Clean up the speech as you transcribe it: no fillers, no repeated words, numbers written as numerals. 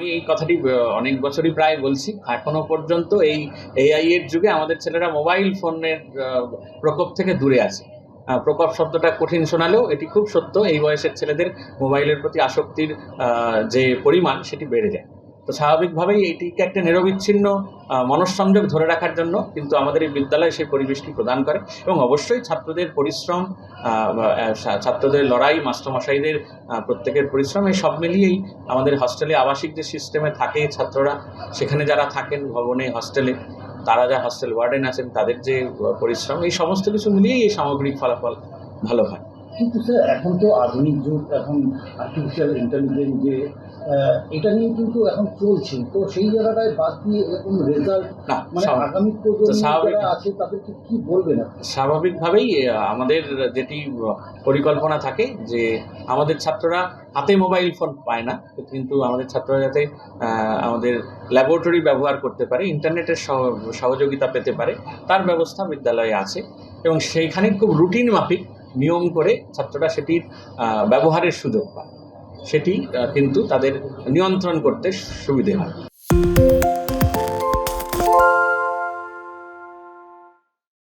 আমি এই কথাটি অনেক বছরই প্রায় বলছি, এখনো পর্যন্ত এই এআই এর যুগে আমাদের ছেলেরা মোবাইল ফোনের প্রকোপ থেকে দূরে আছে। প্রকোপ শব্দটা কঠিন শোনালেও এটি খুব সত্য। এই বয়সের ছেলেদের মোবাইলের প্রতি আসক্তির যে পরিমাণ সেটি বেড়ে যায়। তো স্বাভাবিকভাবেই এটিকে একটা নিরবিচ্ছিন্ন মনঃসংযোগ ধরে রাখার জন্য কিন্তু আমাদের এই বিদ্যালয় সেই পরিবেশটি প্রদান করে, এবং অবশ্যই ছাত্রদের পরিশ্রম, ছাত্রদের লড়াই, মাস্টারমশাইদের প্রত্যেকের পরিশ্রম, এই সব মিলিয়েই আমাদের হস্টেলে আবাসিক যে সিস্টেমে থাকে ছাত্ররা, সেখানে যারা থাকেন ভবনে, হস্টেলে, তারা যা হস্টেল ওয়ার্ডেন আছেন, তাদের যে পরিশ্রম, এই সমস্ত কিছু মিলিয়েই এই সামগ্রিক ফলাফল ভালো হয়। কিন্তু স্যার এখন তো আধুনিক যুগ, এখন আর্টিফিশিয়াল ইন্টেলিজেন্স যে এটা নিয়ে কিন্তু এখন চলছে, তো সেই জায়গাটায় বাদ দিয়ে এরকম রেজাল্ট মানে আগামী প্রজন্ম আছে তাদেরকে কি বলবেন? স্বাভাবিকভাবেই আমাদের যেটি পরিকল্পনা থাকে যে আমাদের ছাত্ররা হাতে মোবাইল ফোন পায় না, কিন্তু আমাদের ছাত্ররা যাতে আমাদের ল্যাবরেটরি ব্যবহার করতে পারে, ইন্টারনেটের সহযোগিতা পেতে পারে, তার ব্যবস্থা বিদ্যালয়ে আছে, এবং সেইখানে খুব রুটিন মাফিক নিয়ম করে ছাত্ররা সেটির ব্যবহারের সুযোগ পায়। সেটি কিন্তু তাদের নিয়ন্ত্রণ করতে সুবিধে হয়।